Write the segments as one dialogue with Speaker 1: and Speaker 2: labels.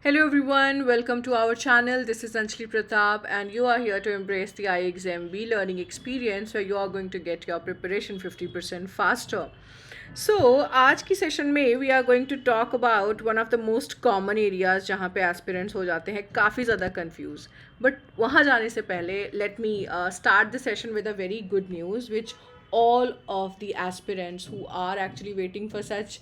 Speaker 1: Hello everyone, welcome to our channel. This is Anjali Pratap and you are here to embrace the iExamB learning experience where you are going to get your preparation 50% faster. So, आज की session में we are going to talk about one of the most common areas जहाँ पे aspirants हो जाते हैं काफ़ी ज़्यादा confused. But वहाँ जाने से पहले let me start the session with a very good news which all of the aspirants who are actually waiting for such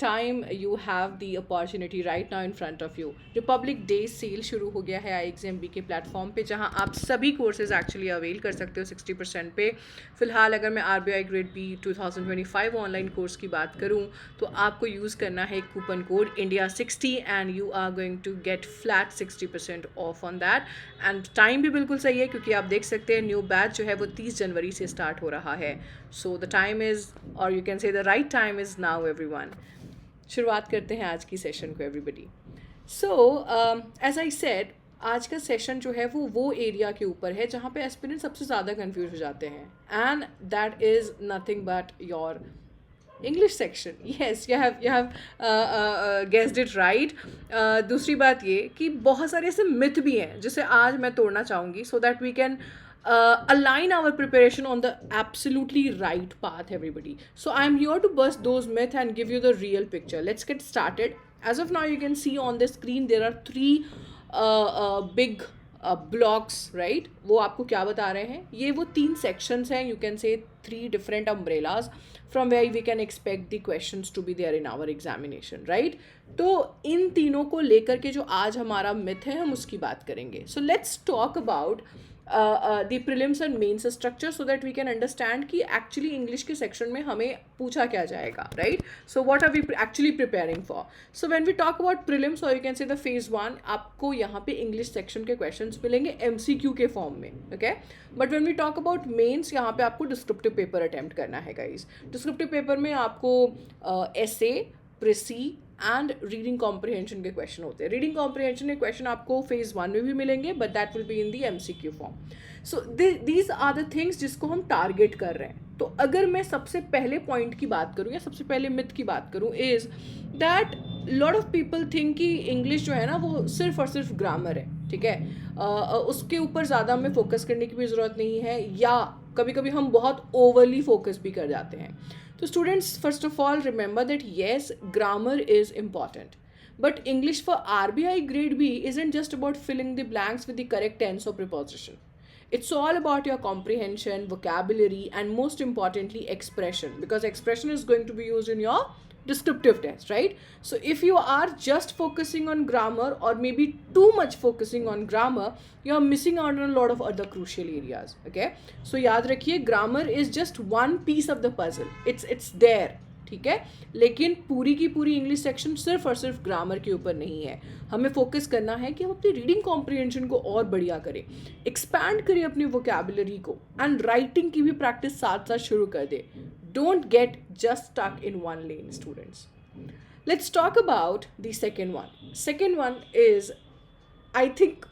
Speaker 1: time, you have the opportunity right now in front of you. Republic Day sale शुरू हो गया है iExamB के platform पे जहां आप सभी courses actually avail कर सकते हो 60% पे. फिलहाल अगर मैं RBI grade B 2025 online course की बात करूं तो आपको यूज़ करना है coupon code India60 and you are going to get flat 60% off on that. And time भी बिल्कुल सही है क्योंकि आप देख सकते हैं न्यू बैच जो है वो 30 जनवरी से स्टार्ट हो रहा है. सो द टाइम इज़ और you can say the right time is now everyone. शुरुआत करते हैं आज की सेशन को everybody. So as I said, आज का सेशन जो है वो एरिया के ऊपर है जहाँ पे एस्पिरेंट सबसे ज़्यादा कंफ्यूज हो जाते हैं and that is nothing but your English section. Yes, you have guessed it right. दूसरी बात ये कि बहुत सारे ऐसे मिथ भी हैं जिसे आज मैं तोड़ना चाहूँगी so that we can align our preparation on the absolutely right path, everybody. So I'm here to bust those myths and give you the real picture. Let's get started. As of now, you can see on the screen there are three big blocks, right? वो आपको क्या बता रहे हैं? ये वो तीन sections हैं. You can say three different umbrellas from where we can expect the questions to be there in our examination, right? तो इन तीनों को लेकर के जो आज हमारा myth है हम उसकी बात करेंगे. So let's talk about the prelims and mains structure so that we can understand कि actually English के section में हमें पूछा क्या जाएगा, right? So what are we actually preparing for? So when we talk about prelims or you can say the phase 1, आपको यहाँ पे English section के questions मिलेंगे MCQ के form में, okay? But when we talk about mains, यहाँ पे आपको descriptive paper attempt करना है guys. Descriptive paper में आपको essay, precis and reading comprehension के क्वेश्चन होते हैं. रीडिंग कॉम्प्रिहेंशन के क्वेश्चन आपको फेज़ 1 में भी मिलेंगे but that will be in the MCQ form. So these are the things जिसको हम टारगेट कर रहे हैं. तो अगर मैं सबसे पहले पॉइंट की बात करूँ या सबसे पहले मिथ की बात करूँ is that lot of people think कि इंग्लिश जो है ना वो सिर्फ और सिर्फ ग्रामर है, ठीक है. उसके ऊपर ज़्यादा हमें फोकस करने की भी ज़रूरत नहीं है या कभी कभी हम बहुत ओवरली फोकस भी कर जाते हैं. So students, first of all, remember that yes, grammar is important. But English for RBI grade B isn't just about filling the blanks with the correct tense or preposition. It's all about your comprehension, vocabulary, and most importantly, expression. Because expression is going to be used in your descriptive test, right? So if you are just focusing on grammar or maybe too much focusing on grammar, you are missing out on a lot of other crucial areas, okay? So याद रखिए, grammar is just one piece of the puzzle. It's there, ठीक है. लेकिन पूरी की पूरी English section सिर्फ और सिर्फ ग्रामर के ऊपर नहीं है. हमें फोकस करना है कि हम अपनी रीडिंग कॉम्प्रिहेंशन को और बढ़िया करें, एक्सपैंड करें अपनी वोकैबुलरी को एंड राइटिंग की भी प्रैक्टिस साथ साथ शुरू कर दे. Don't get just stuck in one lane, students. Let's talk about the second one. Second one is, I think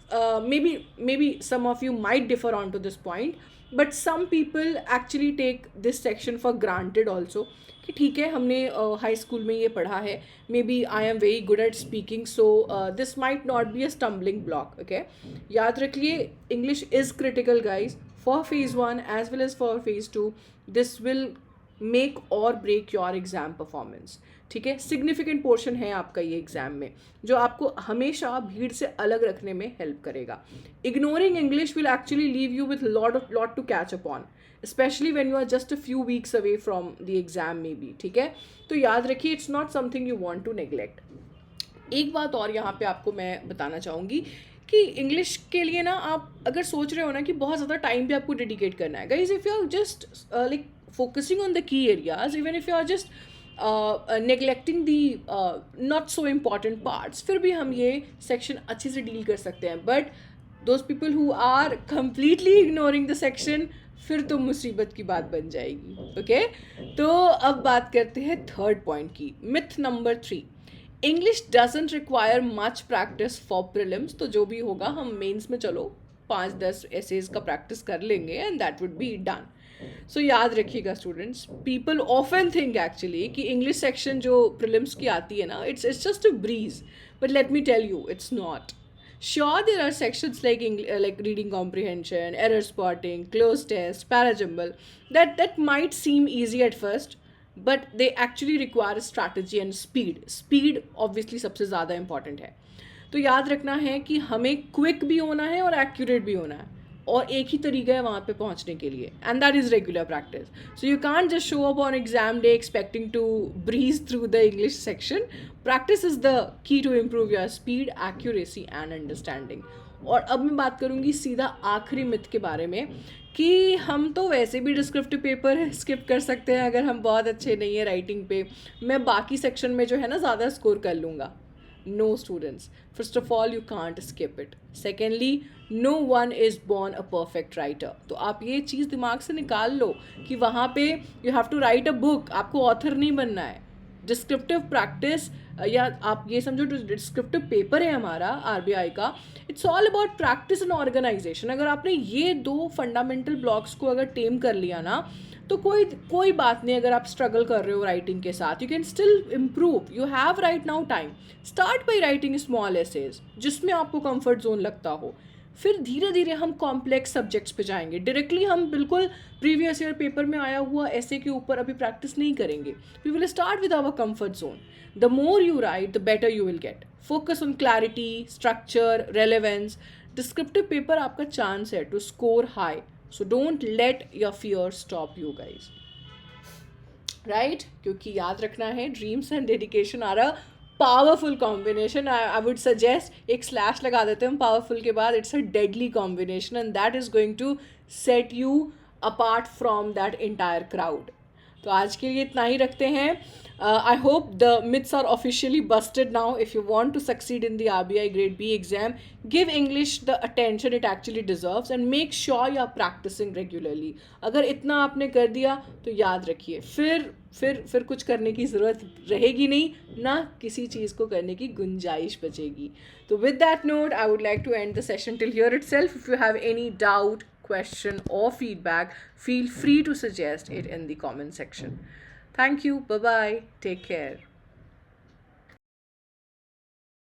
Speaker 1: maybe some of you might differ onto this point, but some people actually take this section for granted also. कि ठीक है, हमने high school में ये पढ़ा है, maybe I am very good at speaking, so this might not be a stumbling block, okay. याद रखिए, English is critical guys for phase 1 as well as for phase 2. This will make or break your exam performance, ठीक है. Significant portion है आपका ये exam में जो आपको हमेशा भीड़ से अलग रखने में हेल्प करेगा. Ignoring English will actually leave you with lot to catch up on, especially when you are just a few weeks away from the exam maybe, ठीक है. तो याद रखिए, it's not something you want to neglect. एक बात और यहाँ पे आपको मैं बताना चाहूँगी कि इंग्लिश के लिए ना आप अगर सोच रहे हो ना कि बहुत ज़्यादा टाइम भी आपको डेडिकेट करना है guys, if you are just like focusing on the key areas, even if you are just neglecting the not so important parts, फिर भी हम ये सेक्शन अच्छे से डील कर सकते हैं. But those people who are completely ignoring the section, फिर तो मुसीबत की बात बन जाएगी, ओके. तो अब बात करते हैं थर्ड पॉइंट की. Myth number 3, English doesn't require much practice for prelims. तो जो भी होगा हम मेंस में चलो 5-10 एसेज का प्रैक्टिस कर लेंगे and that would be done. सो याद रखिएगा students, people often think actually कि इंग्लिश सेक्शन जो प्रिलिम्स की आती है ना, it's just a breeze, but let me tell you it's not. Sure, there are sections like reading comprehension, error spotting, close test, parajumble that might seem easy at first, but they actually require strategy and speed. Speed obviously सबसे ज़्यादा important है. तो याद रखना है कि हमें quick भी होना है और एक्यूरेट भी होना है, और एक ही तरीका है वहाँ पे पहुँचने के लिए, and that is regular practice. So you can't just show up on exam day expecting to breeze through the English section. Practice is the key to improve your speed, accuracy and understanding. और अब मैं बात करूँगी सीधा आखिरी myth के बारे में, कि हम तो वैसे भी डिस्क्रिप्टिव पेपर स्किप कर सकते हैं अगर हम बहुत अच्छे नहीं हैं राइटिंग पे, मैं बाकी सेक्शन में जो है ना ज़्यादा स्कोर कर लूँगा. No, students. First of all, you can't skip it. Secondly, no one is born a perfect writer. तो आप ये चीज़ दिमाग से निकाल लो कि वहाँ पे you have to write a book. आपको ऑथर नहीं बनना है. डिस्क्रिप्टिव प्रैक्टिस, या आप ये समझो जो डिस्क्रिप्टिव पेपर है हमारा आरबीआई का, it's all about practice and organisation. अगर आपने ये दो फंडामेंटल ब्लॉक्स को अगर टेम कर लिया ना, तो कोई बात नहीं. अगर आप स्ट्रगल कर रहे हो राइटिंग के साथ, you can still improve. You have right now time. Start by writing small essays जिसमें आपको कंफर्ट जोन लगता हो. फिर धीरे धीरे हम कॉम्प्लेक्स सब्जेक्ट्स पे जाएंगे. डायरेक्टली हम बिल्कुल प्रीवियस ईयर पेपर में आया हुआ ऐसे के ऊपर अभी प्रैक्टिस नहीं करेंगे. We will start with our comfort zone. The more you write the better you will get. Focus on clarity, structure, relevance. Descriptive paper आपका चांस है to score high. So don't let your fear stop you guys. Right? क्योंकि याद रखना है, dreams and dedication are a powerful combination. I would suggest एक slash लगा देते हैं हम powerful के बाद. It's a deadly combination and that is going to set you apart from that entire crowd. तो आज के लिए इतना ही रखते हैं. I hope the myths are officially busted now. If you want to succeed in the RBI Grade B exam, give English the attention it actually deserves and make sure you are practicing regularly. अगर इतना आपने कर दिया तो याद रखिए, फिर कुछ करने की ज़रूरत रहेगी नहीं, ना किसी चीज़ को करने की गुंजाइश बचेगी. तो with that note, I would like to end the session till here itself. If you have any doubt, question or feedback, feel free to suggest it in the comment section. Thank you. Bye bye. Take care.